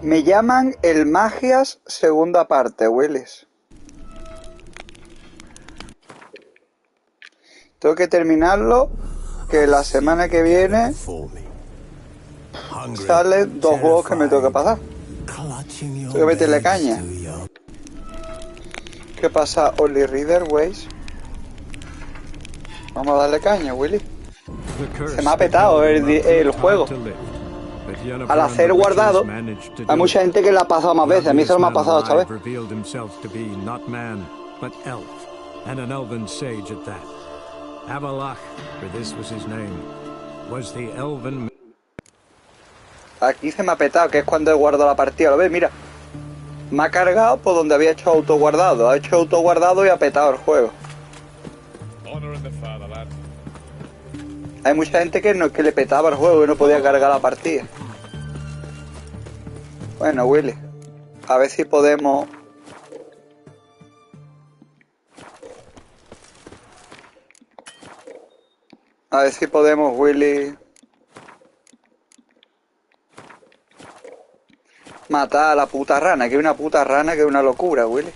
Me llaman el Magias segunda parte, Willis. Tengo que terminarlo, que la semana que viene salen 2 juegos que me tengo que pasar. Tengo que meterle caña. ¿Qué pasa, Only Reader Ways? Vamos a darle caña, Willy. Se me ha petado el juego. Al hacer guardado, hay mucha gente que la ha pasado más veces. A mí solo me ha pasado esta vez. Aquí se me ha petado, que es cuando he guardado la partida. ¿Lo ves? Mira. Me ha cargado por donde había hecho autoguardado. Ha hecho autoguardado y ha petado el juego. Hay mucha gente que le petaba el juego y no podía cargar la partida. Bueno, Willy, a ver si podemos... A ver si podemos, Willy, matar a la puta rana, que es una puta rana, que es una locura, Willy.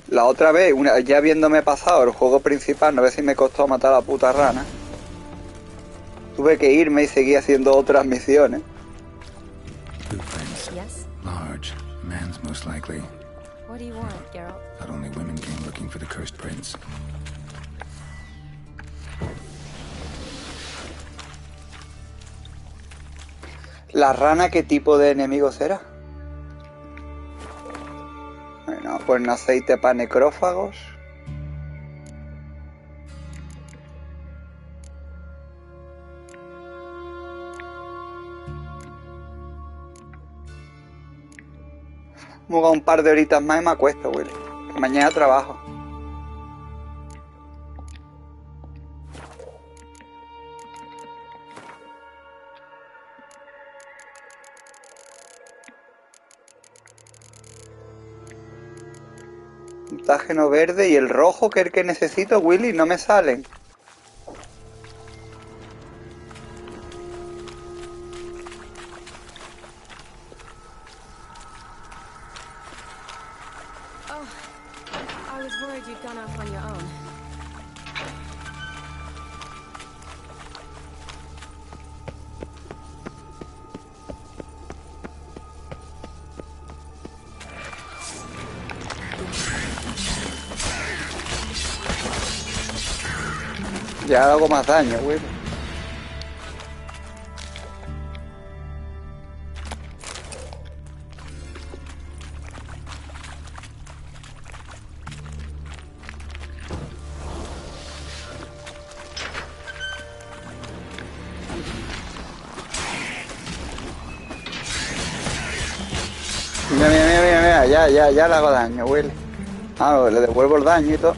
La otra vez, ya habiéndome pasado el juego principal, no sé si me costó matar a la puta rana. Tuve que irme y seguir haciendo otras misiones. Yes? Large. Man's most likely. What do you want, Geralt? Not only women came looking for the cursed prince. ¿La rana qué tipo de enemigo será? Bueno, pues un aceite para necrófagos. Me voy a un par de horitas más y me acuesto, Willy. Que mañana trabajo. Mutágeno verde y el rojo, que es el que necesito, Willy, no me salen. Oh, I was worried you'd gone off on your own. Ya hago más daño, Willy. Mira, ya le hago daño, Willy. Ah, le devuelvo el daño y todo.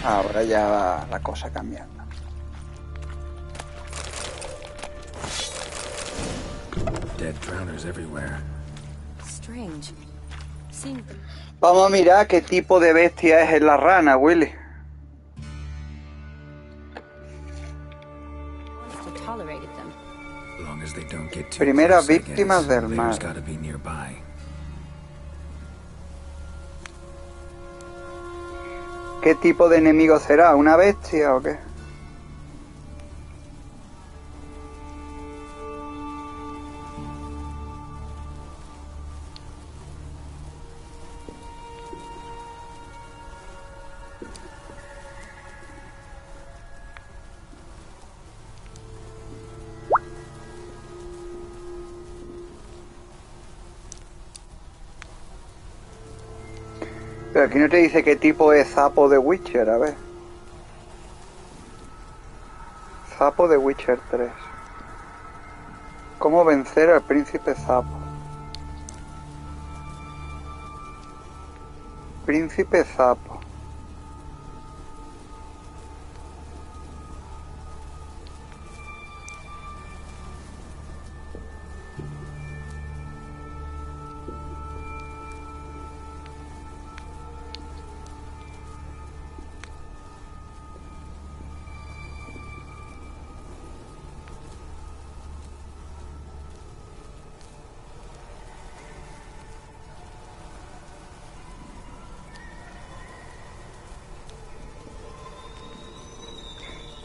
Ahora ya va la cosa cambiando. Dead drowners everywhere. Strange. Seemed Vamos a mirar qué tipo de bestia es la rana, Willy. honestly tolerated them. As long as they don't get too Primeras close, I víctimas guess. del mar. Later's gotta be nearby. ¿Qué tipo de enemigo será? ¿Una bestia o qué? Pero aquí no te dice qué tipo es sapo de Witcher, a ver. Sapo de Witcher 3. ¿Cómo vencer al príncipe sapo? Príncipe sapo.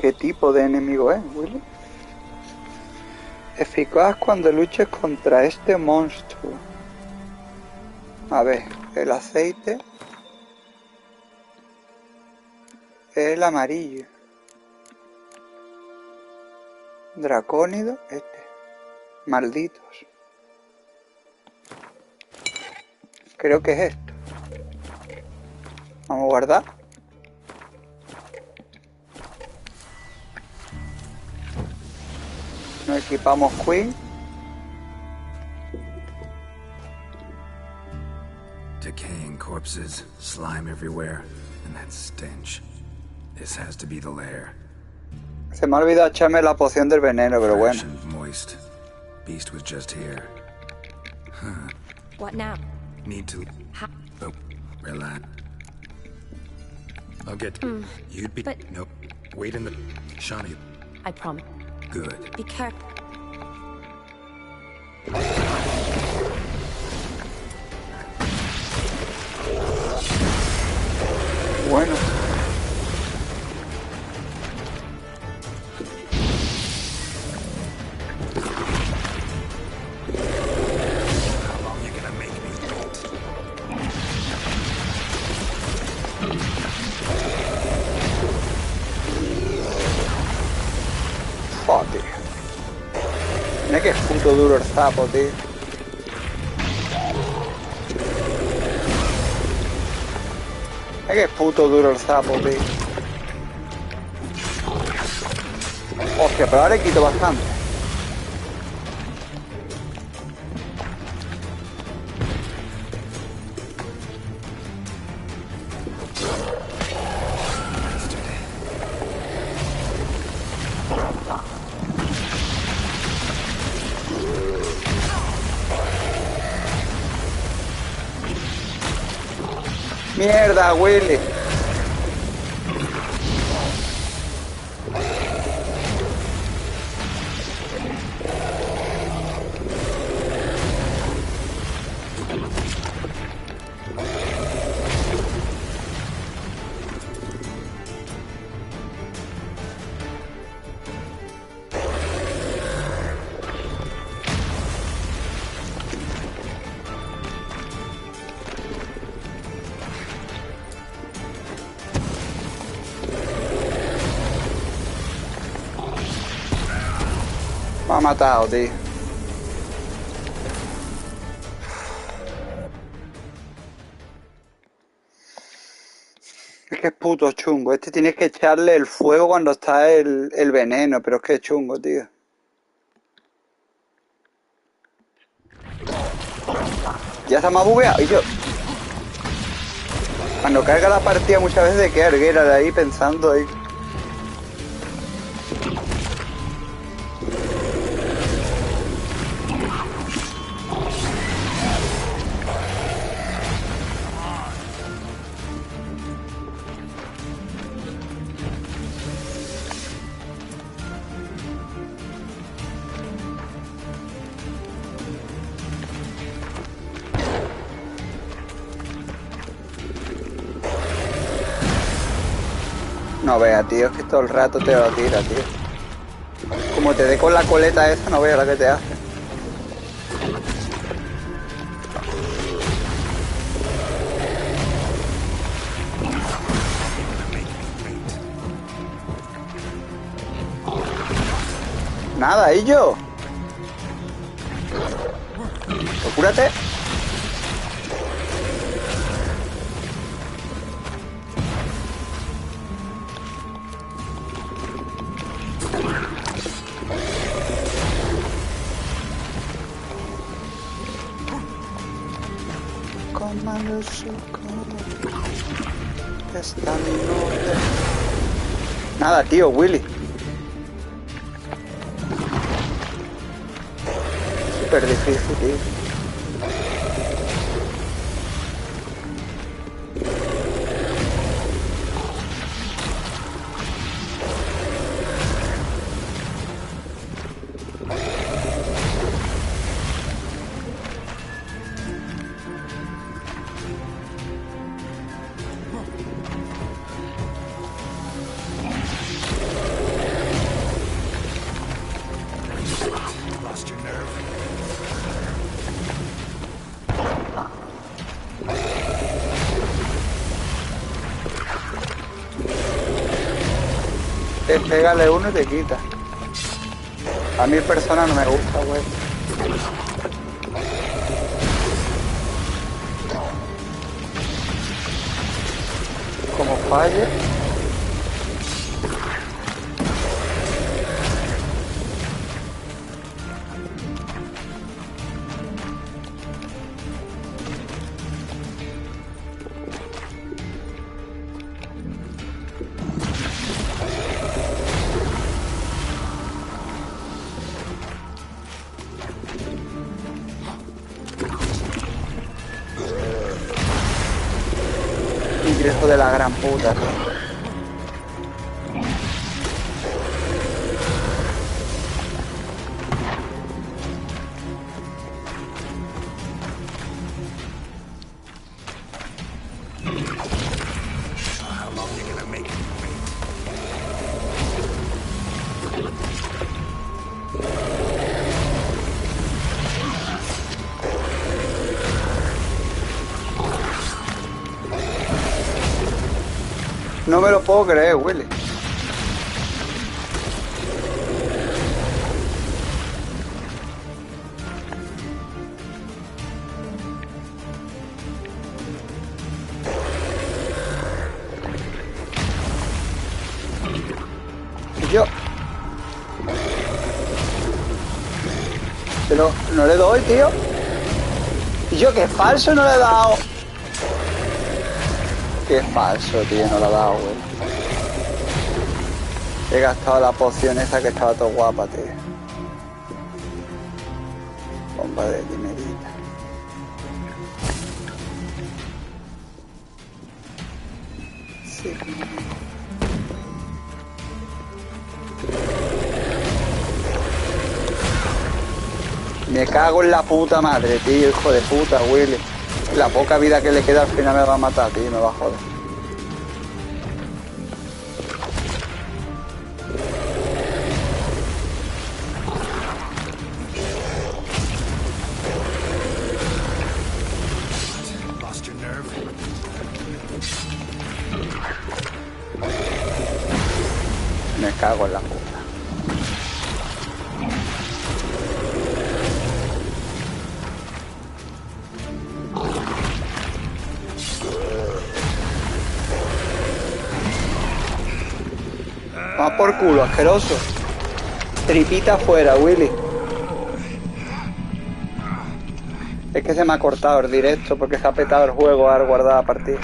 ¿Qué tipo de enemigo es, Willy? Eficaz cuando luches contra este monstruo. A ver, el aceite. El amarillo. Dracónido, este. Malditos. Creo que es esto. Vamos a guardar. Nos equipamos Queen. Decaying corpses, slime everywhere, and that stench. This has to be the lair. Se me ha olvidado echarme la poción del veneno, pero Fresh bueno. and moist. Beast was just here. What now? Need to. Oh, relax. I'll get. You'd be. but- Nope. Wait in the. Shawnee. I promise. Good. Be careful. Bueno. How long you gonna make me wait? Joder. Mira que es puto duro el sapo, tío. Mira que es puto duro el sapo, tío. Hostia, pero ahora le quito bastante. Mierda, Willy. Me ha matado, tío. Es que es puto chungo. Este tienes que echarle el fuego cuando está el veneno, pero es que es chungo, tío. Ya se me ha bugueado y yo... Cuando carga la partida muchas veces de que arguera de ahí pensando ahí. No vea, tío, es que todo el rato te lo tira, tío. Como te dé con la coleta esa, no veas la que te hace. Nada, ¿y yo? Pues cúrate. Comando socorro. Está mi nombre. Nada, tío, Willy. Súper difícil, tío. Es pégale uno y te quita. A mí persona no me gusta, güey. Como falle. Hijo de la gran puta, tío. No me lo puedo creer, Willy. Y yo... Pero no le doy, tío. Y yo, que falso, no le he dado. Qué falso, tío, no lo ha dado, güey. He gastado la poción esa que estaba todo guapa, tío. Bomba de dinerita. Sí. Me cago en la puta madre, tío, hijo de puta, Willy. La poca vida que le queda al final me va a matar, tío, me va a joder. Me cago en la puta. Va por culo, asqueroso. Tripita afuera, Willy. Es que se me ha cortado el directo porque se ha petado el juego al guardar la partida.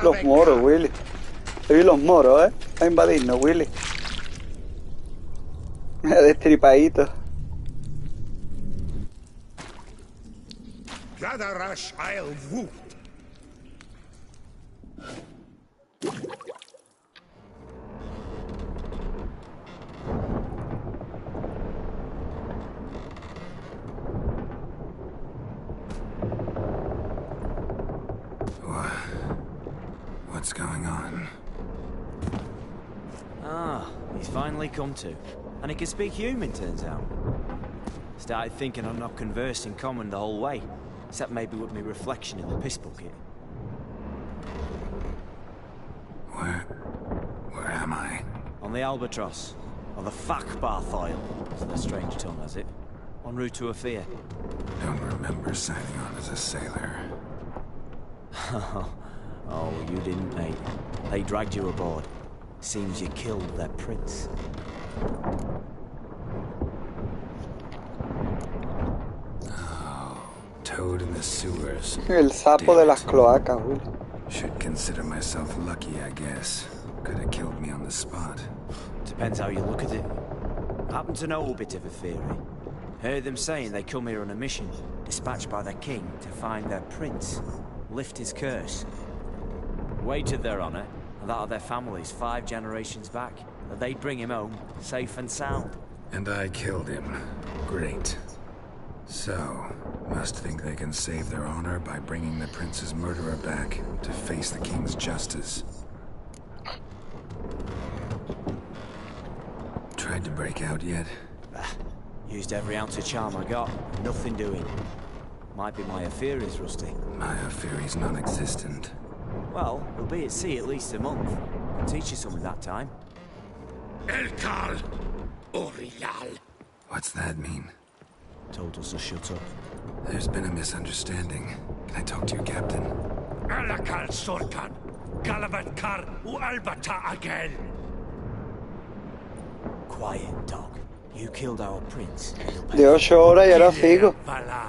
Los moros, Willy. Soy los moros, ¿eh? A invadirnos, Willy. Destripadito. What's going on? Ah, he's finally come to. And he can speak human, turns out. Started thinking I'm not conversing common the whole way, except maybe with my reflection in the piss bucket. Where am I? On the Albatross, or the Fakbarth Isle, as the strange tongue has it, en route to Afir. Don't remember signing on as a sailor. Oh, you didn't, mate. They dragged you aboard. Seems you killed their prince. Oh, toad in the sewers. El sapo de las cloacas, Willy. Should consider myself lucky, I guess. Could have killed me on the spot. Depends how you look at it. Happen to know a bit of a theory. Heard them saying they come here on a mission, dispatched by the king to find their prince, lift his curse. Wagered their honor, and that of their families 5 generations back. that they'd bring him home, safe and sound. And I killed him. Great. So, must think they can save their honor by bringing the prince's murderer back to face the king's justice. Tried to break out yet? Used every ounce of charm I got. Nothing doing. Might be my Aetheri's rusty. My Aetheri's non-existent. Well, we'll be at sea at least a month. Can teach you something that time. Elkal Orial. What's that mean? Told us to shut up. There's been a misunderstanding. Can I talk to your captain? Alakal Sorkan. Galabat Kar Albata again. Quiet, dog. You killed our prince. De 8 horas y ahora sigo. Valar.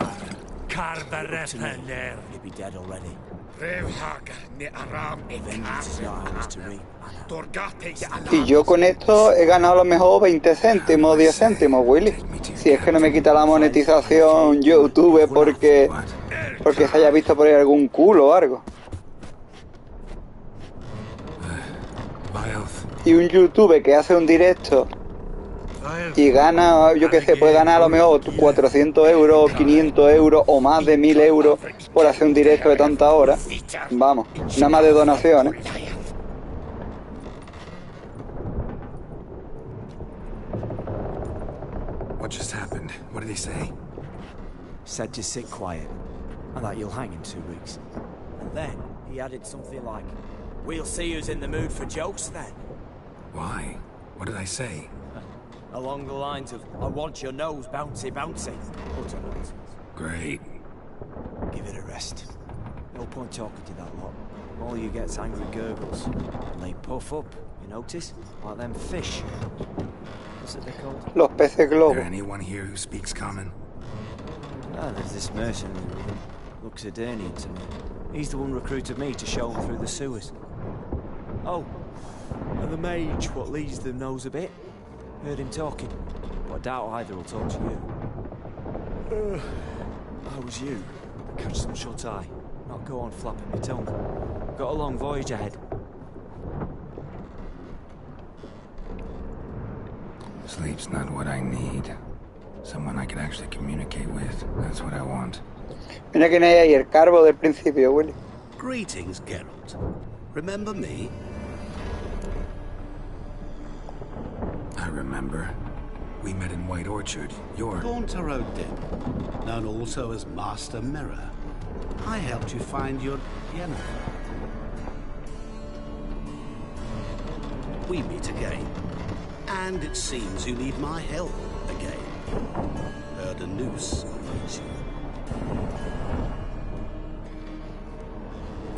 Karbarepaner. He'd be dead already. Revhag ne Aram Vengeance is not ours to reap. Torgate Y yo con esto he ganado a lo mejor 20 céntimos, 10 céntimos, Willy. Si es que no me quita la monetización YouTube porque se haya visto por ahí algún culo o algo. Y un YouTube que hace un directo y gana, yo que sé, puede ganar a lo mejor 400 euros, 500 euros o más de 1000 euros por hacer un directo de tantas horas. Vamos, nada más de donaciones. What just happened? What did he say? Said to sit quiet, and that you'll hang in 2 weeks. And then he added something like, "We'll see who's in the mood for jokes then." Why? What did I say? Along the lines of, "I want your nose bouncy bouncy." Utter nonsense. Great. Give it a rest. No point talking to that lot. All you get's angry gurgles. And they puff up, you notice? Like them fish. What's it they called? Los peces Is there globo. anyone here who speaks common? Ah, there's this merchant who looks Edirnian to me. He's the one recruited me to show him through the sewers. Oh, and the mage what leads them knows a bit. Heard him talking, but I doubt either will talk to you. How was you? Catch some shut eye. Not go on flapping my tongue. Got a long voyage ahead. Sleep's not what I need. Someone I can actually communicate with. That's what I want. Mira quién hay ahí, el carbo del principio, Willy. Greetings, Geralt. Remember me? I remember. We met in White Orchard. You're... Gaunter Odin, known also as Master Mirror. I helped you find your Yennefer. We meet again. And it seems you need my help again. Heard a noose awaits you.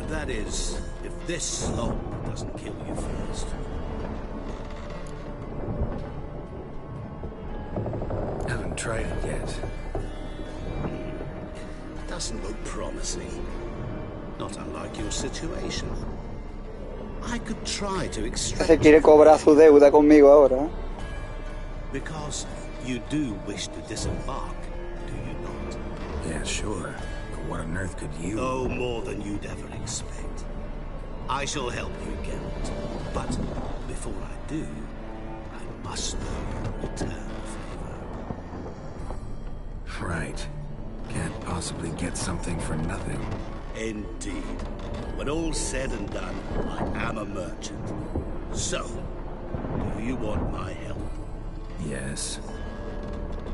That is, if this slope doesn't kill you first. Haven't tried it yet. Doesn't look promising. Not unlike your situation. I could try to extract... Se quiere cobrar su deuda conmigo ahora, ¿eh? Because you do wish to disembark, do you not? Yeah, sure. But what on earth could you... Oh, more than you'd ever expect. I shall help you, Geralt. But before I do, I must know your return favor. Right. Can't possibly get something for nothing. Indeed. When all's said and done, I am a merchant. So, do you want my help? Yes.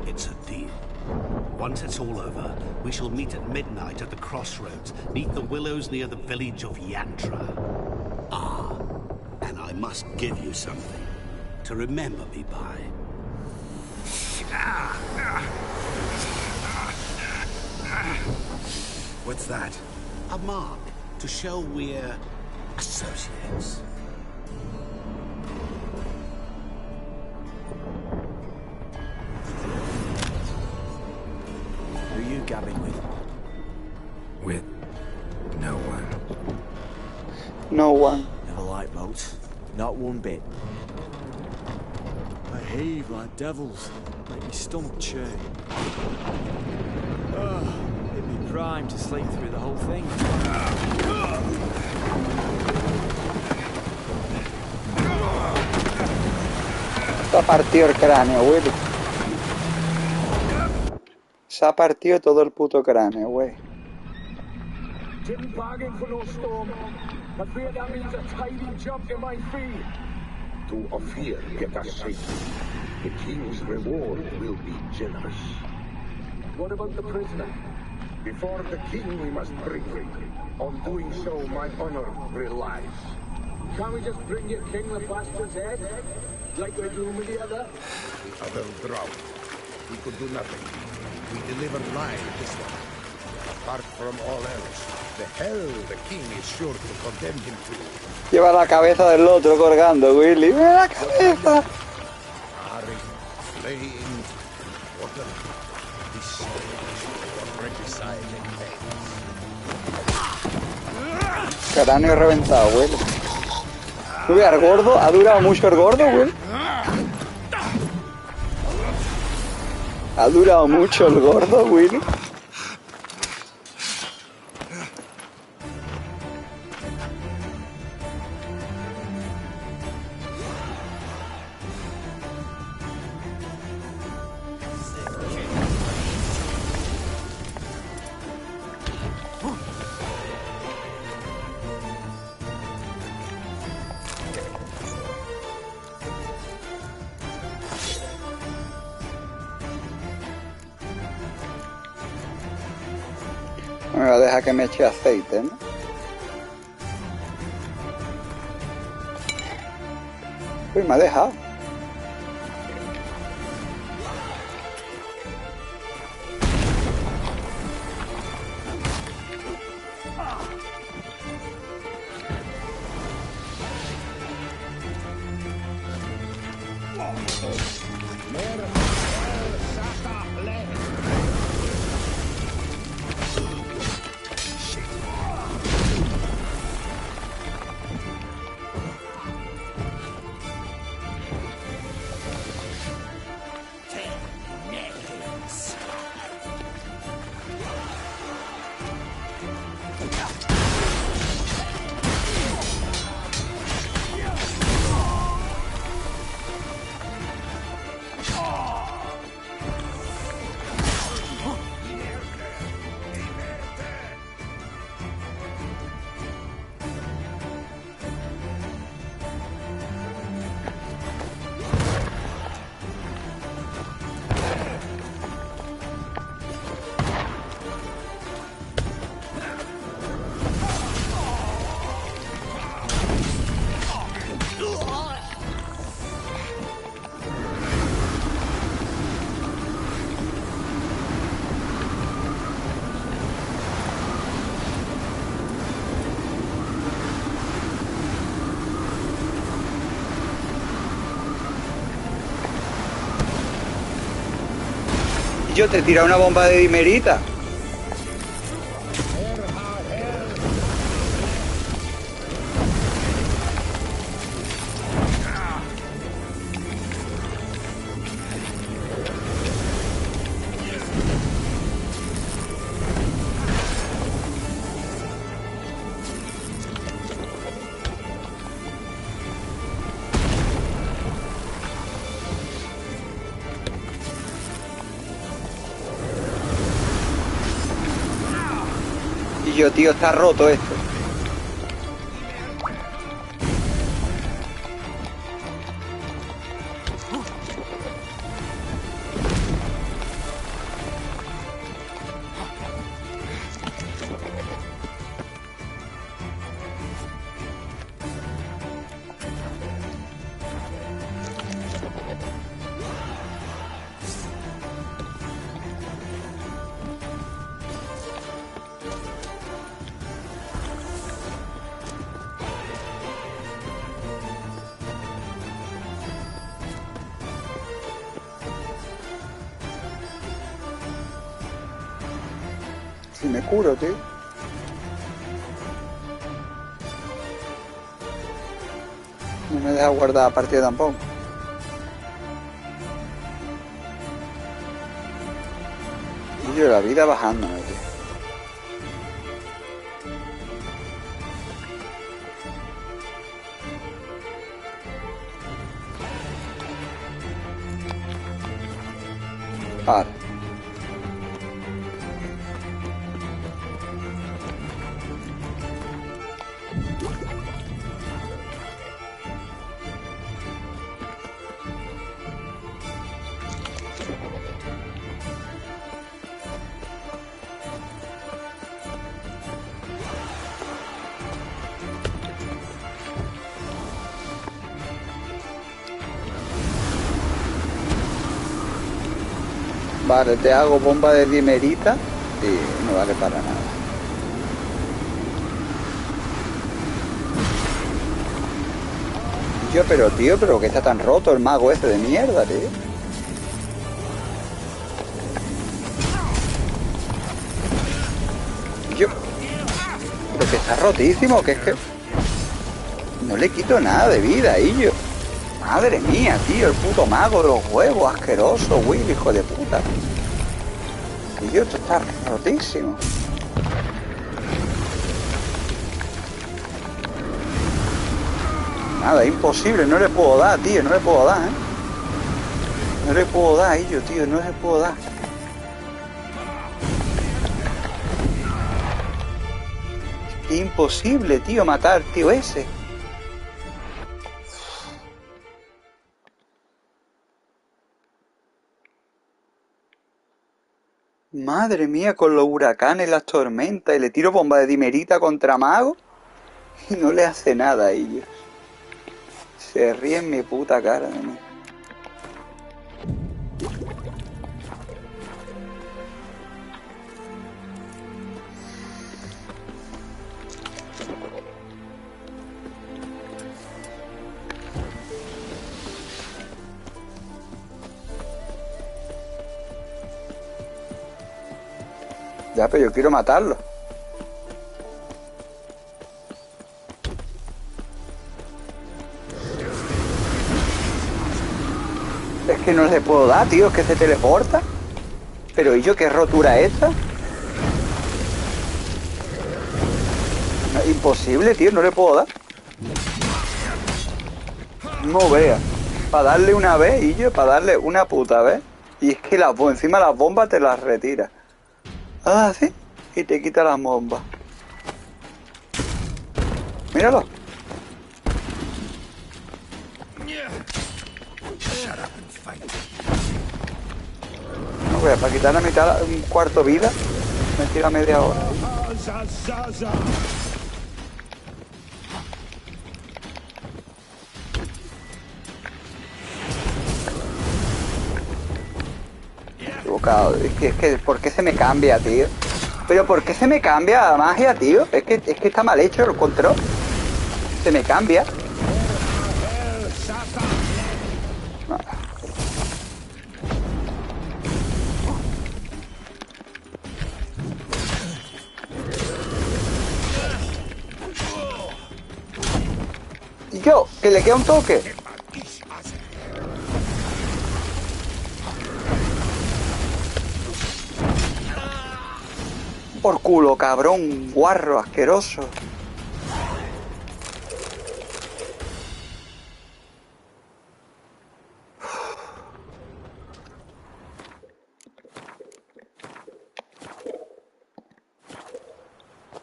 It's a deal. Once it's all over, we shall meet at midnight at the crossroads, neath the willows near the village of Yantra. Ah, and I must give you something to remember me by. What's that? A mark to show we're associates. Who are you gabbing with? With no one. No one. Never liked boats. Not one bit. They heave like devils. Make me stomach churn. It'd be prime to sleep through the whole thing. Se ha partido el cráneo, güey. Se ha partido todo el puto cráneo, güey. Didn't bargain for no storm. I fear that means a tidy jump in my fee. To Ophir get us safely. The king's reward will be generous. What about the prisoner? Before the king we must bring him. On doing so, my honor relies. Can't we just bring your king the bastard's head? Like we do with the other? Other drowned. We could do nothing. We delivered live this one. Apart from all else, the hell the king is sure to condemn him to. Lleva la cabeza del otro colgando, Willy. ¡Ve la cabeza! Harry, playing, water. This for reconciling things. Cráneo reventado, güey. ¿Tú ves al gordo? ¿Ha durado mucho el gordo, güey? ¿Ha durado mucho el gordo, Willy? Me va a dejar que me eche aceite, ¿no? Uy, me ha dejado. Yo te tira una bomba de dimerita. Y yo, tío, está roto esto. Si me curo, tío. No me deja guardar la partida tampoco. Y yo la vida bajándome, tío. Vale. Vale, te hago bomba de dimerita y no vale para nada. Pero que está tan roto el mago ese de mierda, tío. Pero que está rotísimo, que es que no le quito nada de vida, yo. Madre mía, tío, el puto mago de los huevos, asqueroso, Will, hijo de puta. Tío, esto está rotísimo. Nada, imposible, no le puedo dar, tío, no le puedo dar, ¿eh? No le puedo dar, tío, no le puedo dar. Es imposible, tío, matar, tío, ese. Madre mía, con los huracanes, las tormentas, y le tiro bomba de dimerita contra mago y no le hace nada a ellos. Se ríe en mi puta cara de mí. Ya, pero yo quiero matarlo. Es que no le puedo dar, tío, es que se teleporta. Pero ¿y yo qué rotura esta? No, imposible, tío, no le puedo dar. No vea. Para darle una vez, y yo, para darle una puta vez. Y es que encima las bombas te las retira. Ah, sí. Y te quita las bombas. Míralo. No, pues para quitar la mitad, un cuarto vida, me tira media hora. Equivocado. Es que, ¿por qué se me cambia, tío? Pero ¿por qué se me cambia la magia, tío? Es que está mal hecho el control. Se me cambia. Y yo, que le queda un toque. Por culo, cabrón, guarro, asqueroso.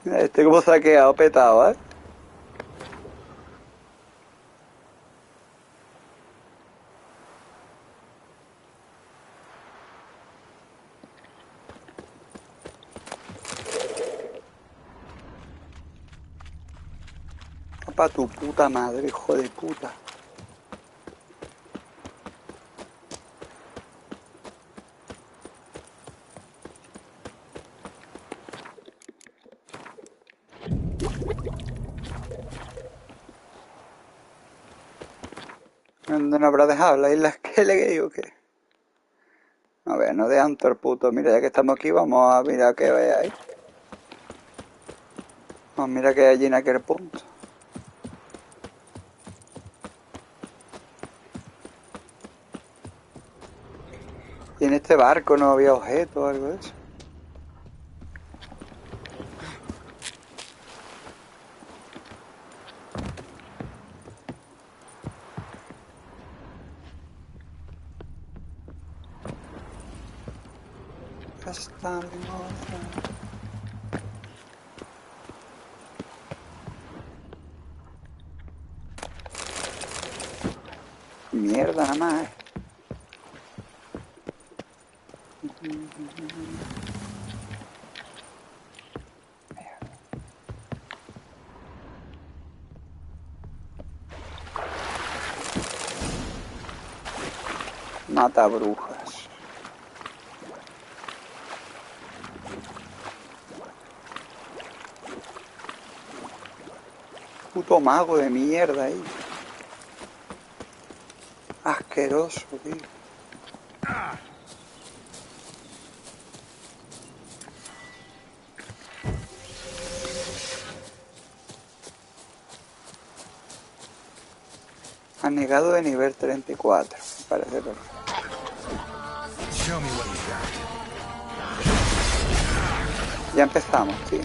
Este como se ha quedado petado, ¿eh? Pa' tu puta madre, hijo de puta. ¿Dónde no habrá dejado? ¿La isla que le digo que? A ver, no dejan todo el puto. Mira, ya que estamos aquí, vamos a mirar qué ve ahí. Vamos a mirar qué hay allí en aquel punto. Y en este barco no había objetos o algo de eso. Mierda, nada más, Mata brujas. Puto mago de mierda ahí. Asqueroso, tío. Anegado de nivel 34. Me parece perfecto. Ya empezamos, tío.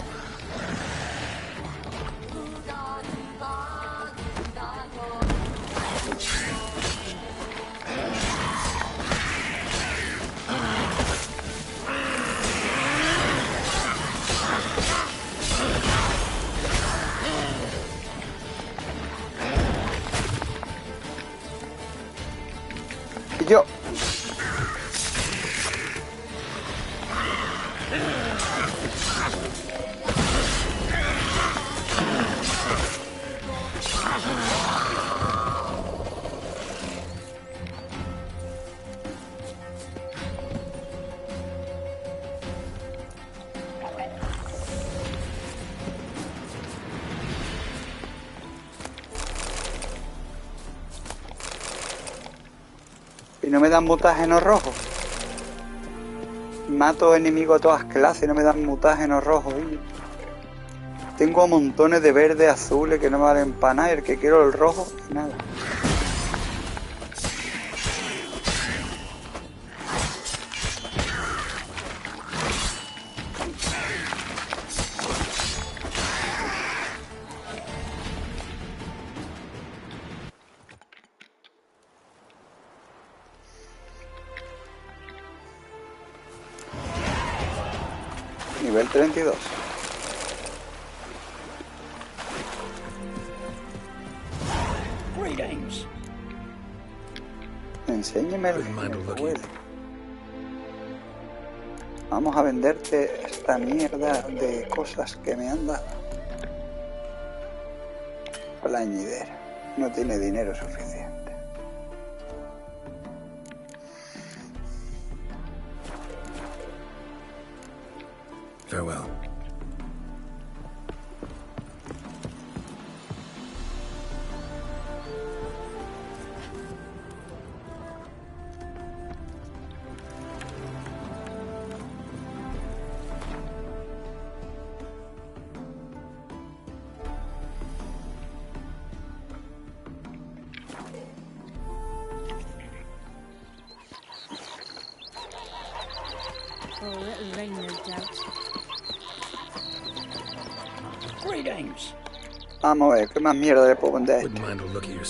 Y yo. Y no me dan mutágenos rojos. Mato enemigos a todas clases y no me dan mutágenos rojos. Tengo montones de verdes, azules que no me valen para nada. El que quiero el rojo y nada. Nivel 32. Enséñeme el huele. Vamos a venderte esta mierda de cosas que me han dado. Plañidera. No tiene dinero suficiente. Farewell. Oh, it'll rain, no doubt. Greetings. Vamos a ver, ¿qué más mierda le puedo vender a Wouldn't esto? mind a look at your...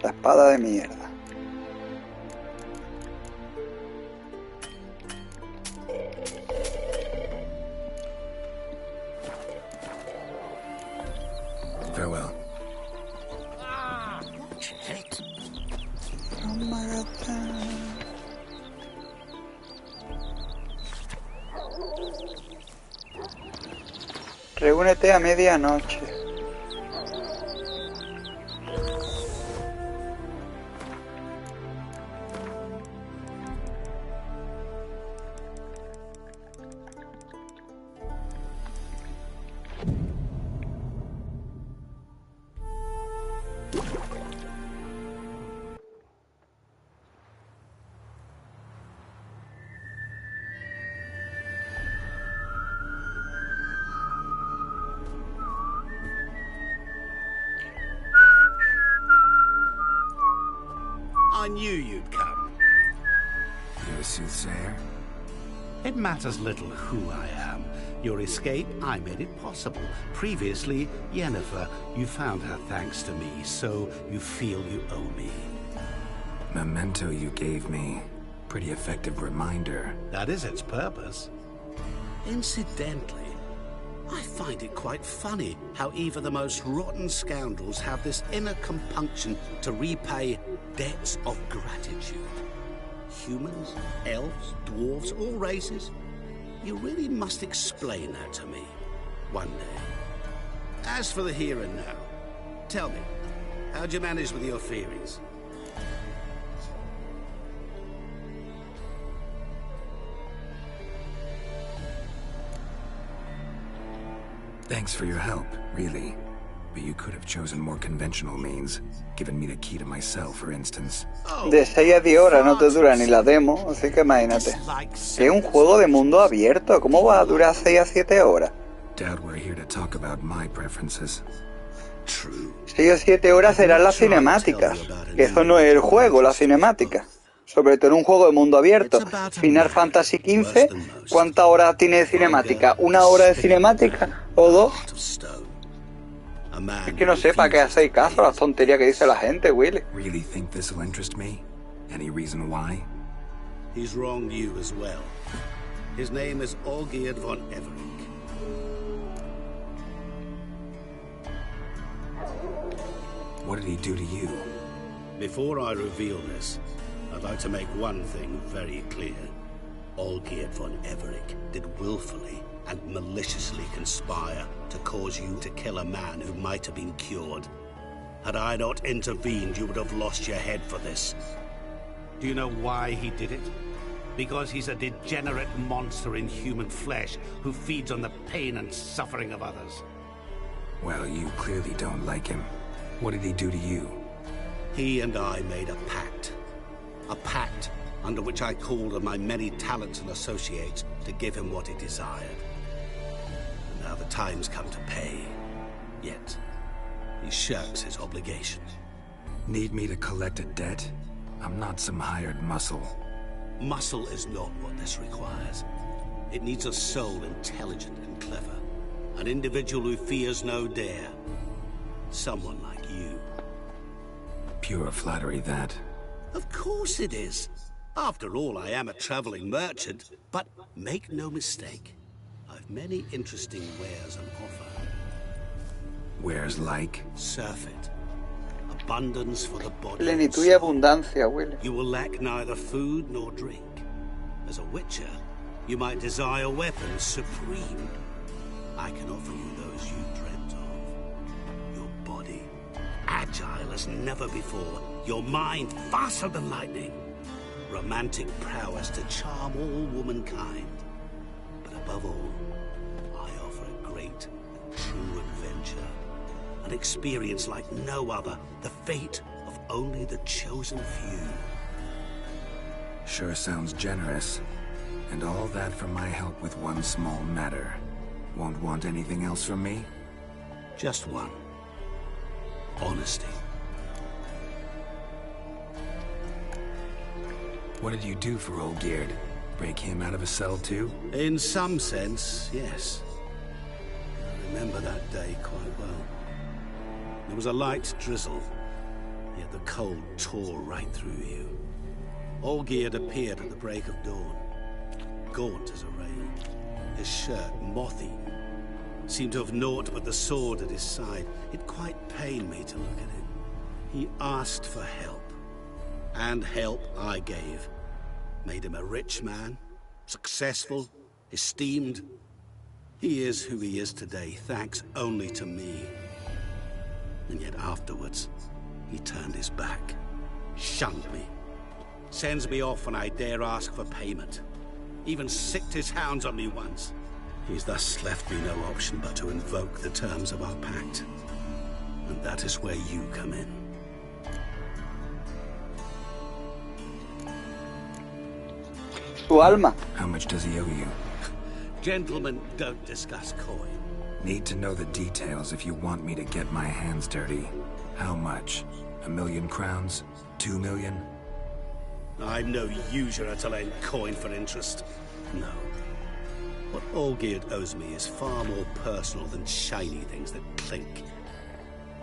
La espada de mierda. Farewell. Shit. Reúnete a medianoche. I knew you'd come. You're a soothsayer? It matters little who I am. Your escape, I made it possible. Previously, Yennefer, you found her thanks to me, so you feel you owe me. memento you gave me. Pretty effective reminder. That is its purpose. Incidentally, I find it quite funny how even the most rotten scoundrels have this inner compunction to repay debts of gratitude. Humans, elves, dwarves, all races. You really must explain that to me one day. As for the here and now, tell me, how'd you manage with your theories? Thanks for your help, really. But you could have chosen more conventional means. Given me the key to my cell, for instance. De 6 a 10 horas no te dura ni la demo, así que imagínate. Que es un juego de mundo abierto, ¿cómo va a durar 6 a 7 horas? Doubt we're here to talk about my preferences. True. 6 o 7 horas serán las cinemáticas, que eso no es el juego, las cinemáticas. Sobre todo en un juego de mundo abierto. Final Fantasy XV, ¿cuántas horas tiene de cinemática? ¿1 hora de cinemática? ¿O 2? Es que no sé para qué hacéis caso a las tonterías que dice la gente, Willy. Really think this will interest me? Any reason why? He's wronged you as well. His name is Olgierd von Everink. What did he do to you? Before I reveal this, I'd like to make one thing very clear. Olgierd von Everink did willfully and maliciously conspire to cause you to kill a man who might have been cured. Had I not intervened, you would have lost your head for this. Do you know why he did it? Because he's a degenerate monster in human flesh who feeds on the pain and suffering of others. Well, you clearly don't like him. What did he do to you? He and I made a pact. A pact under which I called on my many talents and associates to give him what he desired. And now the time's come to pay. Yet, he shirks his obligation. Need me to collect a debt? I'm not some hired muscle. Muscle is not what this requires. It needs a soul intelligent and clever. An individual who fears no dare. Someone like you. Pure flattery, that. Of course it is. After all, I am a traveling merchant. But make no mistake, I've many interesting wares on offer. Wares like? Surfeit. Abundance for the body. Plenitud y abundancia, Willy. You will lack neither food nor drink. As a witcher, you might desire weapons supreme. I can offer you those you dreamt of. Your body, agile as never before. Your mind, faster than lightning. Romantic prowess to charm all womankind. But above all, I offer a great and true adventure. An experience like no other. The fate of only the chosen few. Sure sounds generous. And all that for my help with one small matter. Won't want anything else from me? Just one. Honesty. What did you do for Olgierd? Break him out of a cell too? In some sense, yes. I remember that day quite well. There was a light drizzle, yet the cold tore right through you. Olgierd appeared at the break of dawn, gaunt as a rail, his shirt moth-eaten, seemed to have naught but the sword at his side. It quite pained me to look at him. He asked for help. And help I gave. Made him a rich man, successful, esteemed. He is who he is today, thanks only to me. And yet afterwards, he turned his back, shunned me, sends me off when I dare ask for payment. Even sicked his hounds on me once. He's thus left me no option but to invoke the terms of our pact. And that is where you come in. Tu alma. How much does he owe you? Gentlemen don't discuss coin. Need to know the details if you want me to get my hands dirty. How much? 1,000,000 crowns? 2 million? I'm no usurer to lend coin for interest. No. What Olgierd owes me is far more personal than shiny things that clink.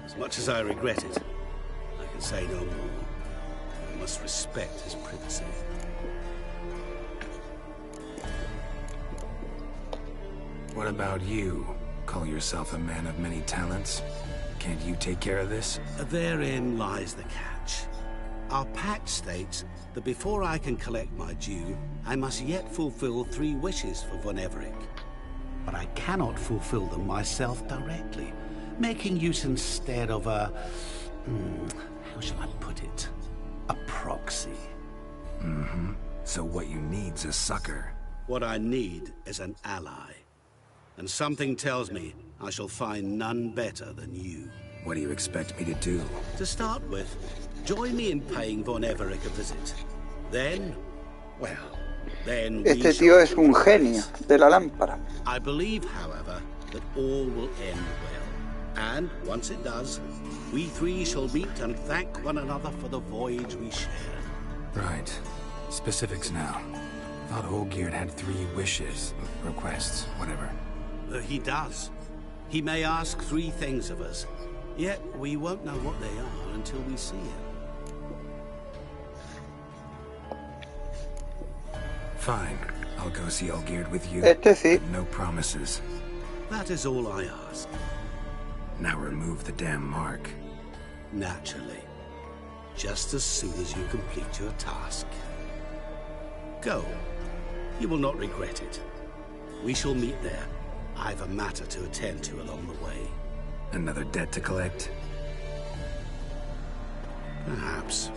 As much as I regret it, I can say no more. must respect his privacy. What about you? Call yourself a man of many talents? Can't you take care of this? Therein lies the catch. Our pact states that before I can collect my due, I must yet fulfill 3 wishes for Von Everec. But I cannot fulfill them myself directly, making use instead of a... how shall I put it? A proxy. Mm-hmm. So what you need's a sucker. What I need is an ally. And something tells me I shall find none better than you. What do you expect me to do? To start with, join me in paying Von Everec a visit. Then, well, then we Este tío es un genio de la lámpara. I believe, however, that all will end well. And once it does, we 3 shall meet and thank one another for the voyage we shared. Right. Specifics now. Thought Olgierd had 3 wishes, requests, whatever. He does. He may ask 3 things of us, yet we won't know what they are until we see him. Fine. I'll go see Olgierd with you. Este sí. But no promises. That is all I ask. Now remove the damn mark. Naturally. Just as soon as you complete your task. Go. You will not regret it. We shall meet there. I've a matter to attend to along the way. Another debt to collect? Perhaps.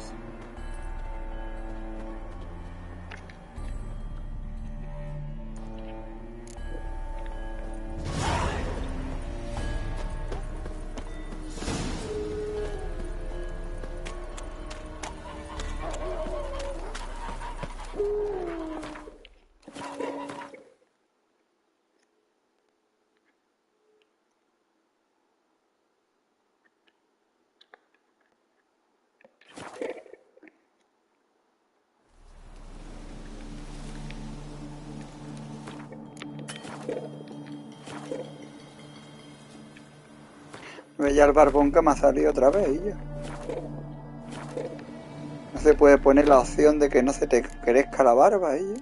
Ve ya el barbón que me ha salido otra vez y ya. No se puede poner la opción de que no se te crezca la barba y ya.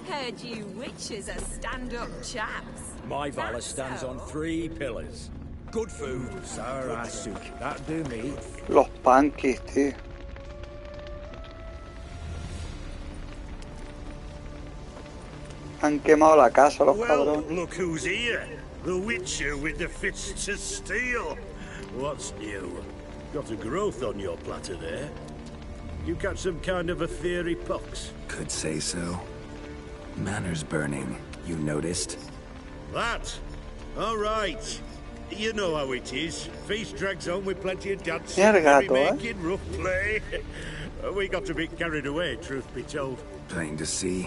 Heard you witches are stand-up chaps. My Valor stands on 3 pillars. Good food, sour ass soup. That'd do me. Los panquis, tío. Han quemado la casa los Well, cabrones. look who's here. The Witcher with the fists of steel. What's new? Got a growth on your platter there. You got some kind of a fiery pox? Could say so. Manners burning, you noticed? That? All right. You know how it is. Feast drags on with plenty of dancing, Mira el gato, merrymaking, rough play. We got a bit carried away, truth be told. Plain to see.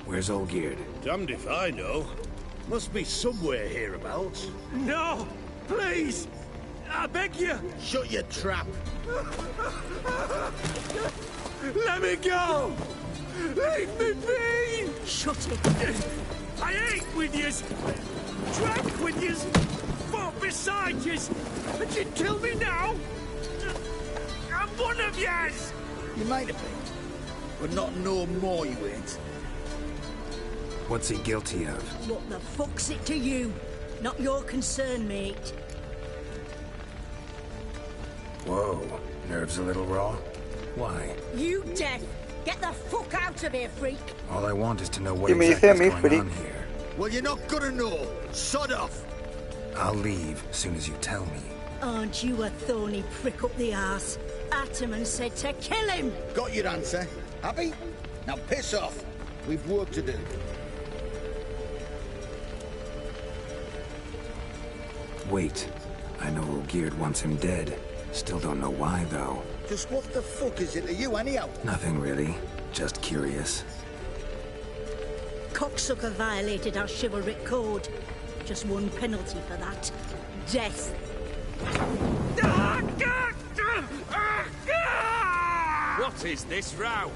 Where's Olgierd? Damned if I know. Must be somewhere hereabouts. No! Please! I beg you! Shut your trap. Let me go! Leave me be! Shut it. I ate with yous! Drank with yous! Fought beside yous! And you'd kill me now? I'm one of yous! You might have been, but not no more you ain't. What's he guilty of? What the fuck's it to you? Not your concern, mate. Whoa, nerves a little raw? Why? You deaf! Get the fuck out of here, freak! All I want is to know what Y me exactly dice a is mí, going freak. on here. Well, you're not gonna know. Sod off. I'll leave as soon as you tell me. Aren't you a thorny prick up the arse? Ataman said to kill him! Got your answer. Happy? Now piss off. We've work to do. Wait, I know Olgierd wants him dead. Still don't know why, though. Just what the fuck is it to you, anyhow? Nothing really. Just curious. Cocksucker violated our chivalric code. Just one penalty for that. Death. What is this row?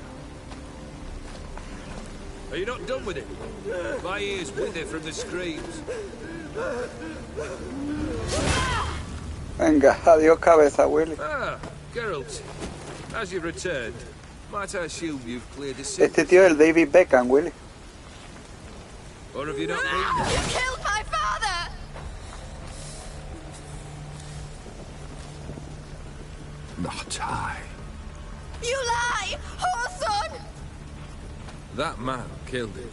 Are you not done with it? My ears wither from the screams. Venga, adiós cabeza, Willy. Ah, Geralt. As you've returned, might I assume you've cleared the city? Este tío es el David Beckham, Willy. Or have you not been? You killed my father! Not I. You lie! Whoreson! That man killed him.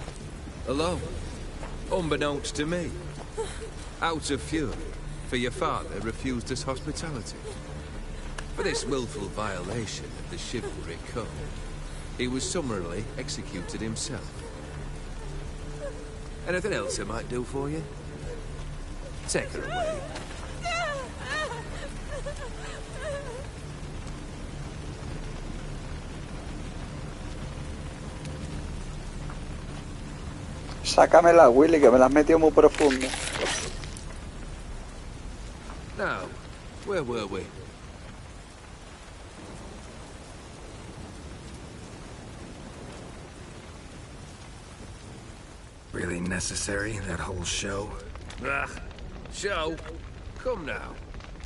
Alone. Unbeknownst to me. Out of fury, for your father refused us hospitality. For this willful violation of the chivalry code, he was summarily executed himself. Anything else I might do for you? Take her away. Sácamela, Willy, que me la has metido muy profunda. Now, where were we? Really necessary, that whole show? Ah, show? Come now.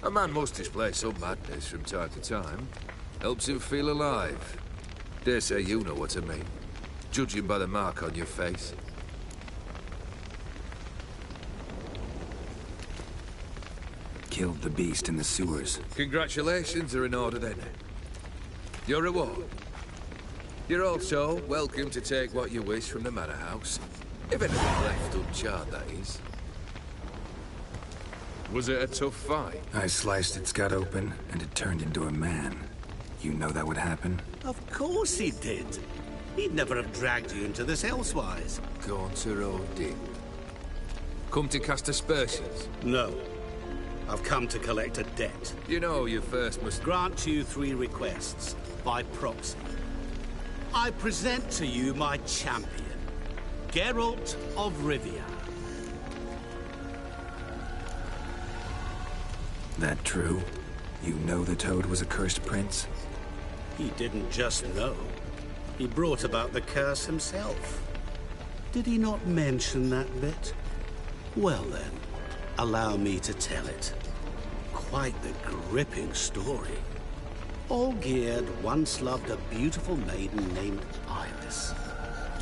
A man must display some madness from time to time. Helps him feel alive. Dare say you know what I mean. Judging by the mark on your face. Killed the beast in the sewers. Congratulations are in order then. Your reward. You're also welcome to take what you wish from the manor house. If anything left uncharred, that is. Was it a tough fight? I sliced its gut open, and it turned into a man. You know that would happen? Of course he did. He'd never have dragged you into this elsewise. Gaunter Odin. Come to cast aspersions? No. I've come to collect a debt. You know you first must... Grant you 3 requests, by proxy. I present to you my champion, Geralt of Rivia. That true? You know the Toad was a cursed prince? He didn't just know. He brought about the curse himself. Did he not mention that bit? Well then, allow me to tell it. Quite the gripping story. Olgierd once loved a beautiful maiden named Iris.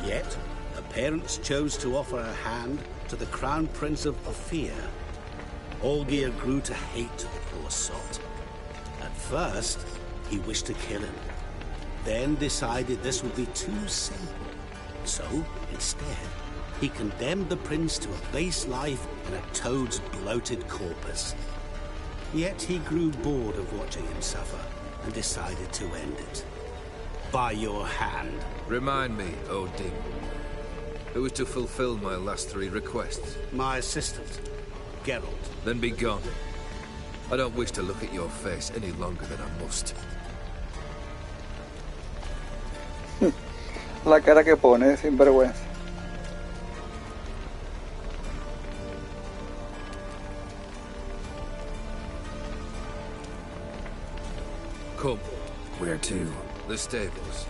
Yet, her parents chose to offer her hand to the Crown Prince of Ophir. Olgierd grew to hate the poor sot. At first, he wished to kill him. Then decided this would be too simple. So, instead, he condemned the prince to a base life in a toad's bloated corpus. Yet he grew bored of watching him suffer and decided to end it. By your hand. Remind me, Odin. Who is to fulfill my last 3 requests? My assistant, Geralt. Then be gone. I don't wish to look at your face any longer than I must. La cara que pone, sin vergüenza. Come. Where to? The stables.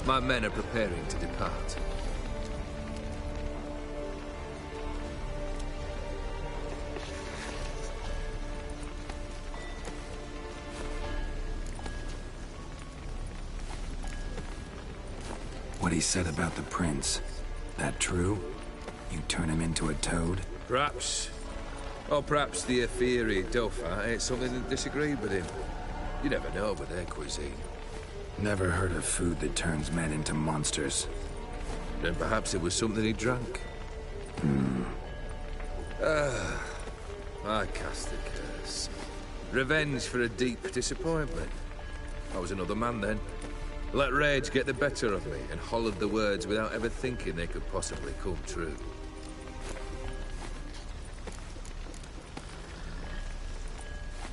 My men are preparing to depart. What he said about the prince. That true? You turn him into a toad? Perhaps. Or perhaps the Aetheri Dauphin ate something that disagreed with him. You never know with their cuisine. Never heard of food that turns men into monsters. Then perhaps it was something he drank. I cast the curse. Revenge for a deep disappointment. I was another man then. Let rage get the better of me and hollered the words without ever thinking they could possibly come true.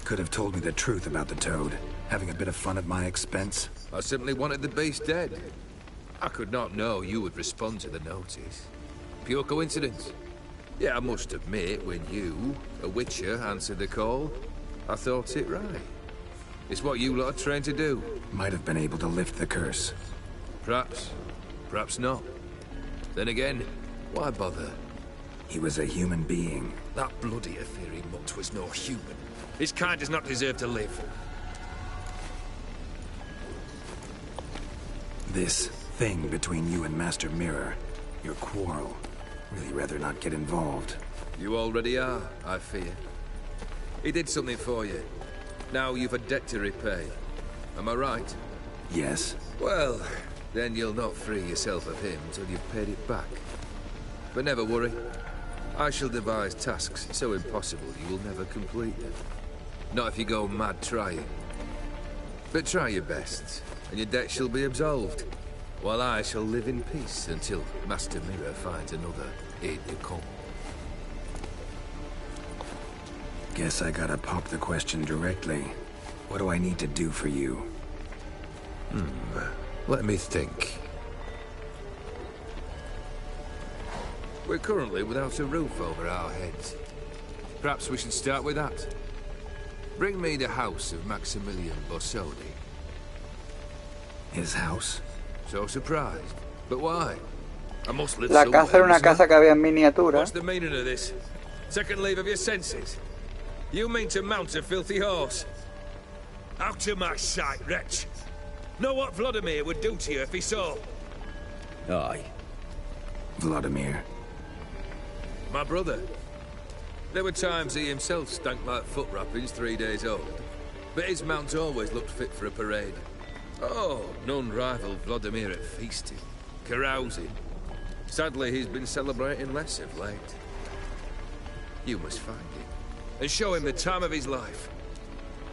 Could have told me the truth about the toad, having a bit of fun at my expense. I simply wanted the beast dead. I could not know you would respond to the notice. Pure coincidence. Yeah, I must admit, when you, a witcher, answered the call, I thought it right. It's what you lot are trained to do. Might have been able to lift the curse. Perhaps. Perhaps not. Then again, why bother? He was a human being. That bloody Aetheri mutt was no human. His kind does not deserve to live. This thing between you and Master Mirror, your quarrel, really rather not get involved. You already are, I fear. He did something for you. Now you've a debt to repay. Am I right? Yes. Well, then you'll not free yourself of him till you've paid it back. But never worry. I shall devise tasks so impossible you will never complete them. Not if you go mad trying. But try your best, and your debt shall be absolved, while I shall live in peace until Master Mirror finds another aide-de-camp. Guess I gotta pop the question directly. What do I need to do for you? Let me think. We're currently without a roof over our heads. Perhaps we should start with that. Bring me the house of Maximilian Borsodi. His house? So surprised. But why? I must live La somewhere, casa era una mustn't I? casa que había en miniatura. What's the meaning of this? Second leave of your senses? You mean to mount a filthy horse? Out of my sight, wretch! Know what Vladimir would do to you if he saw? Aye. Vladimir. My brother. There were times he himself stank like foot wrappings 3 days old, but his mount always looked fit for a parade. Oh, none rival Vladimir at feasting, carousing. Sadly, he's been celebrating less of late. You must find him, and show him the time of his life.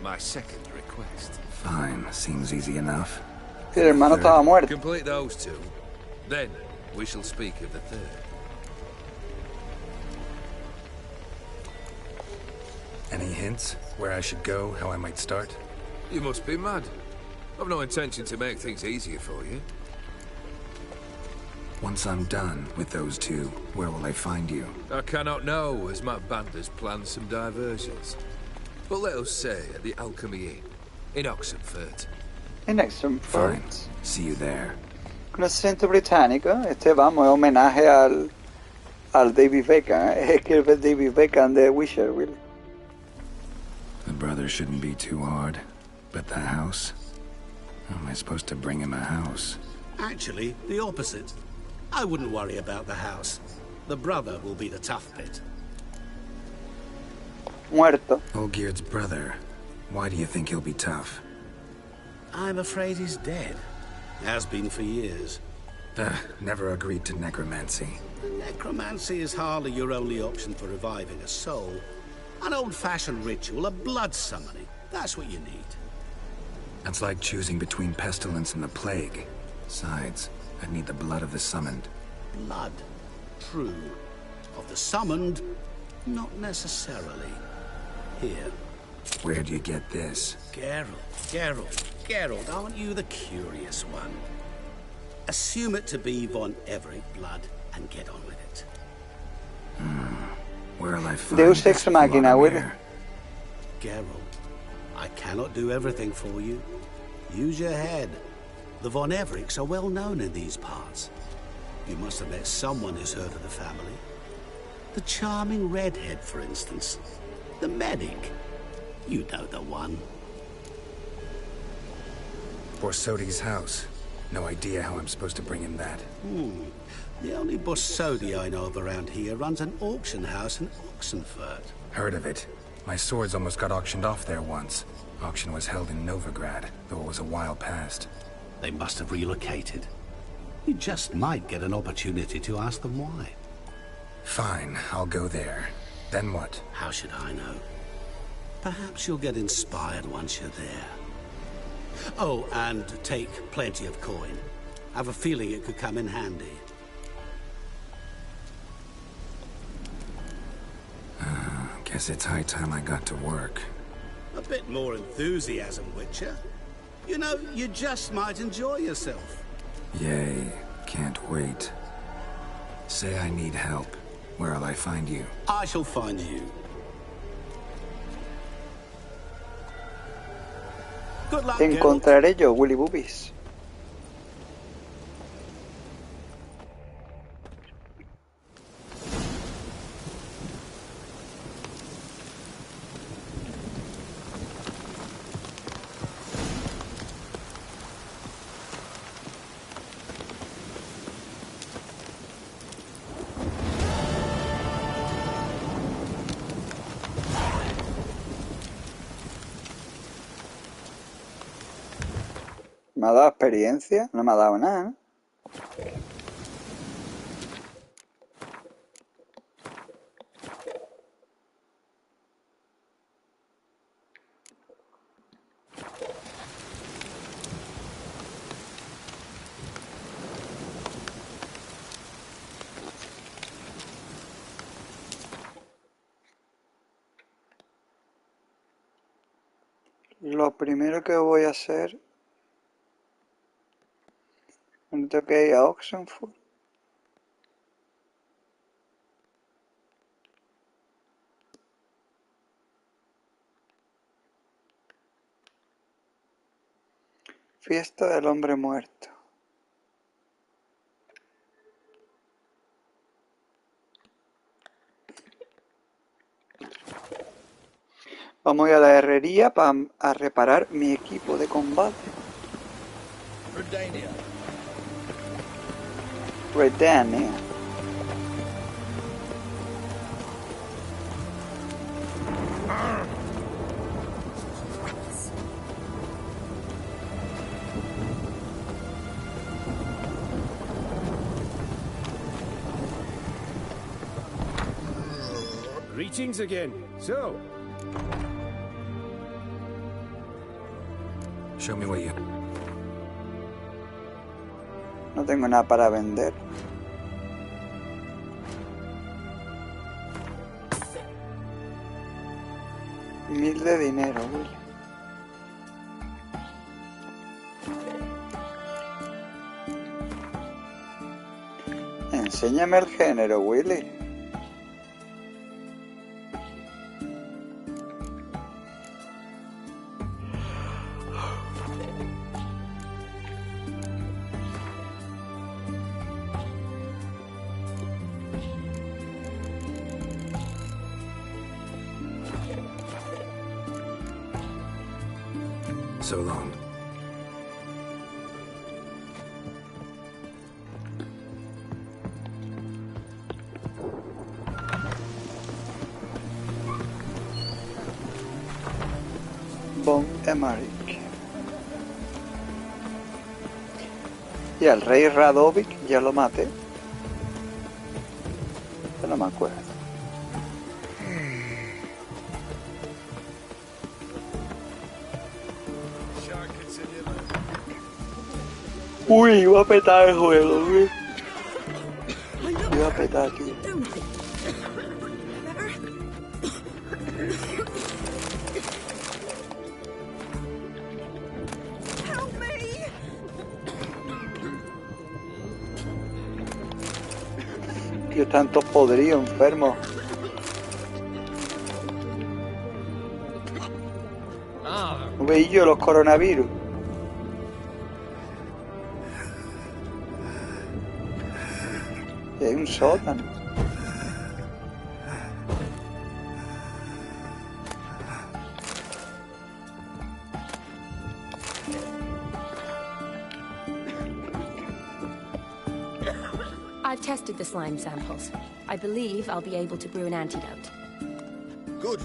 My second request. Fine, seems easy enough. El hermano estaba muerto. Complete those two, then we shall speak of the third. Any hints? Where I should go, how I might start? You must be mad. I've no intention to make things easier for you. Once I'm done with those two, where will I find you? I cannot know, as my band has planned some diversions. But let us say at the Alchemy Inn, in Oxenfurt. En Oxenfurt. Fine. See you there. Con acento británico. Este, vamos, es homenaje al David Beckham. Es que es David Beckham de Witcher, Will. The brother shouldn't be too hard. But the house? How am I supposed to bring him a house? Actually, the opposite. I wouldn't worry about the house. The brother will be the tough bit. Muerto. Olgierd's brother. Why do you think he'll be tough? I'm afraid he's dead. Has been for years. Never agreed to necromancy. Necromancy is hardly your only option for reviving a soul. An old-fashioned ritual, a blood summoning. That's what you need. That's like choosing between pestilence and the plague. Besides, I'd need the blood of the summoned. Blood. True. Of the summoned, not necessarily. Here. Where do you get this? Geralt, aren't you the curious one? Assume it to be von Everett blood and get on with it. Where'll I find Deus this Ex Machina, Will. Vladimir? Geralt, I cannot do everything for you. Use your head. The von Evericks are well known in these parts. You must have met someone who's heard of the family. The charming redhead, for instance. The medic. You know the one. Borsodi's house. No idea how I'm supposed to bring him that. The only Borsodi I know of around here runs an auction house in Oxenfurt. Heard of it. My swords almost got auctioned off there once. Auction was held in Novigrad, though it was a while past. They must have relocated. You just might get an opportunity to ask them why. Fine, I'll go there. Then what? How should I know? Perhaps you'll get inspired once you're there. Oh, and take plenty of coin. I have a feeling it could come in handy. Guess it's high time I got to work. Bit more enthusiasm, Witcher. You know, you just might enjoy yourself. Yay. Can't wait. Say I need help. Where'll I find you? I shall find you. Good luck, Te Geralt. encontraré yo, Willy Boobies. ¿Me ha dado experiencia? No me ha dado nada, ¿no? Lo primero que voy a hacer... Tengo que ir a Oxenford. Fiesta del hombre muerto. Vamos a ir a la herrería a reparar mi equipo de combate. Redania. Greetings again. So, Show me what you... No tengo nada para vender. $1000 de dinero, Willy. Enséñame el género, Willy. So long. Von Emmerich. Y al rey Radovic ya lo maté. Yo no me acuerdo. Uy, iba a petar el juego, güey. Iba a petar aquí. Que están todos podridos, enfermos. ¿No veis yo los coronavirus? Y hay un sótano. I've tested the slime samples. I believe I'll be able to brew an antidote. Good.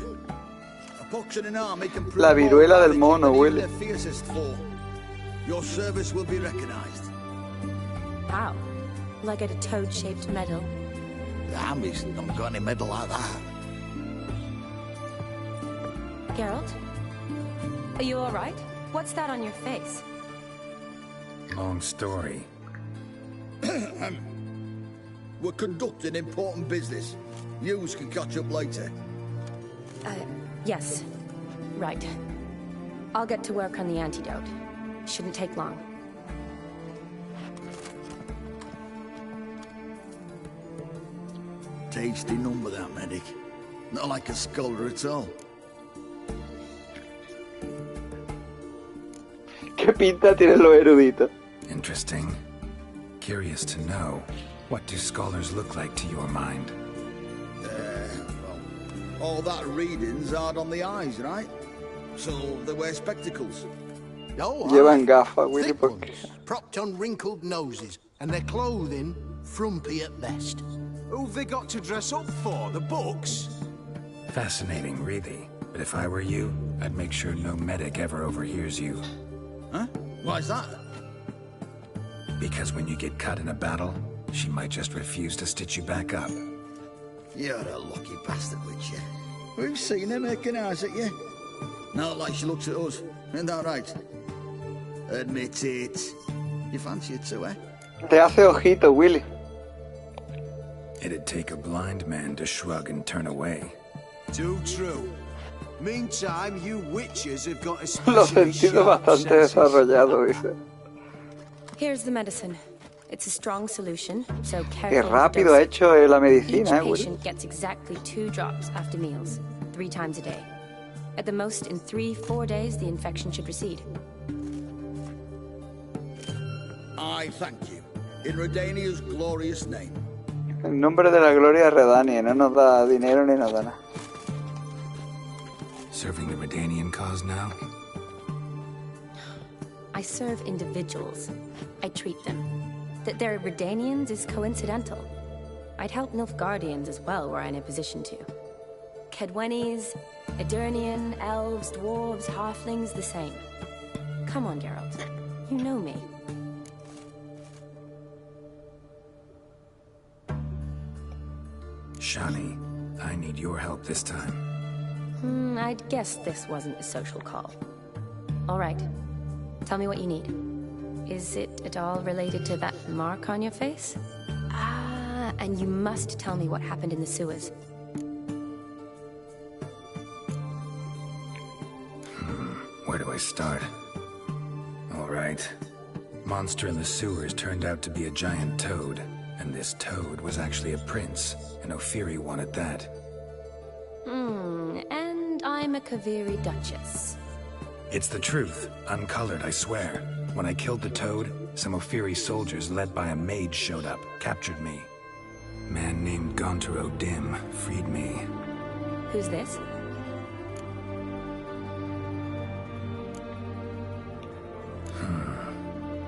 A pox in an army can prove La viruela del more mono, than Willy. their fiercest foe. Your service will be recognized. How? Will I get a toad-shaped medal? The army's not got any medal like that. Geralt? Are you all right? What's that on your face? Long story. We're conducting important business. Yous can catch up later. Yes. Right. I'll get to work on the antidote. Shouldn't take long. Tasty number, that medic. Not like a scholar at all. ¿Qué pinta tienen los eruditos? Interesting. Curious to know, what do scholars look like to your mind? Well, all that reading's hard on the eyes, right? So they wear spectacles. Oh, Llevan gafas, Willy, thick porque... ones, propped on wrinkled noses, and their clothing frumpy at best. Who've they got to dress up for? The books? Fascinating, really. But if I were you, I'd make sure no medic ever overhears you. Huh? Why's that? Because when you get cut in a battle, she might just refuse to stitch you back up. You're a lucky bastard, Witcher. We've seen her making eyes at you. Not like she looks at us. Isn't that right? Admit it. You fancy it too, eh? Te hace ojito, Willy. It'd take a blind man to shrug and turn away. Too true. Meantime, you witches have got Lo especially sentido sharp bastante senses. desarrollado, dice. Here's the medicine. It's a strong solution, so Qué careful with the rápido ha dosage. hecho la Each medicina, Willy. patient gets exactly 2 drops after meals, 3 times a day. At the most, in 3-4 days, the infection should recede. I thank you. In Redania's glorious name. En nombre de la gloria de Redania, no nos da dinero ni nos da nada. Serving the Redanian cause now? I serve individuals. I treat them. That they're Redanians is coincidental. I'd help Nilfgaardians as well were I in a position to. Kedwenis, Edirnian, elves, dwarves, halflings, the same. Come on, Geralt. You know me. Shani, I need your help this time. I'd guess this wasn't a social call. All right. Tell me what you need. Is it at all related to that mark on your face? Ah, and you must tell me what happened in the sewers. Where do I start? All right. Monster in the sewers turned out to be a giant toad, and this toad was actually a prince, and Ophiri wanted that. And I'm a Kaviri Duchess. It's the truth, uncolored, I swear. When I killed the toad, some Ophiri soldiers led by a mage showed up, captured me. Man named Gontaro Dim freed me. Who's this?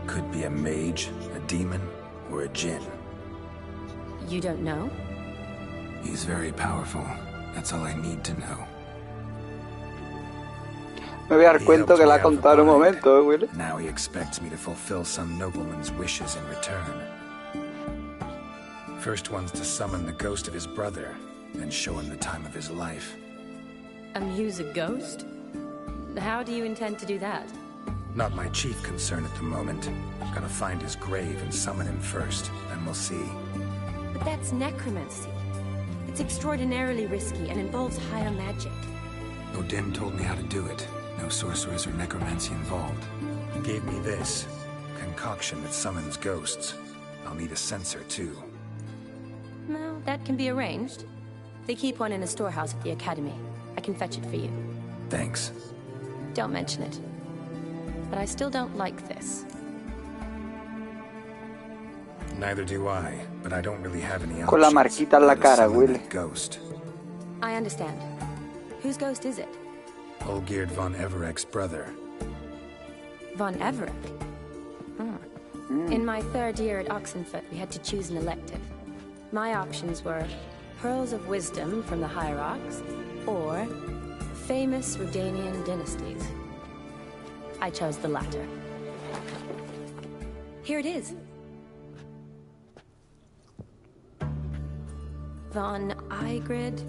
Could be a mage, a demon, or a djinn. You don't know? He's very powerful. That's all I need to know. Me voy a dar cuenta que la ha contado en un momento, Willy. Now he expects me to fulfill some nobleman's wishes in return. First one's to summon the ghost of his brother, and show him the time of his life. Amuse a ghost? How do you intend to do that? Not my chief concern at the moment. I've got to find his grave and summon him first, then we'll see. But that's necromancy. It's extraordinarily risky and involves higher magic. Odin told me how to do it. No sorcerers or necromancy involved. He gave me this concoction that summons ghosts. I'll need a censer too. Well, that can be arranged. They keep one in a storehouse at the academy. I can fetch it for you. Thanks. Don't mention it. But I still don't like this. Neither do I, but I don't really have any options. Con la marquita en la cara, Willy. Ghost. I understand. Whose ghost is it? Olgierd von Everek's brother. Von Everek? In my 3rd year at Oxenfoot, we had to choose an elective. My options were Pearls of Wisdom from the Hierarchs, or famous Redanian dynasties. I chose the latter. Here it is. Von Igrid,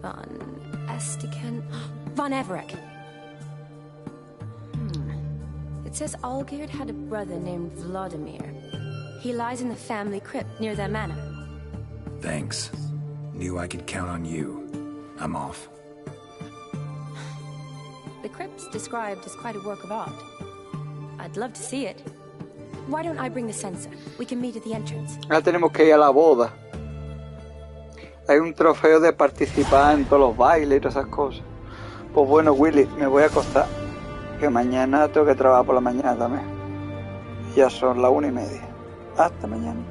Von Estiken, Von Everek. It says Olgierd had a brother named Vladimir. He lies in the family crypt near their manor. Thanks. Knew I could count on you. I'm off. The crypt's described as quite a work of art. I'd love to see it. Why don't I bring the censer? We can meet at the entrance. Ahora tenemos que ir a la boda. Hay un trofeo de participar en todos los bailes y todas esas cosas. Pues bueno, Willy, me voy a acostar. Que mañana tengo que trabajar por la mañana también. Ya son las 1:30. Hasta mañana.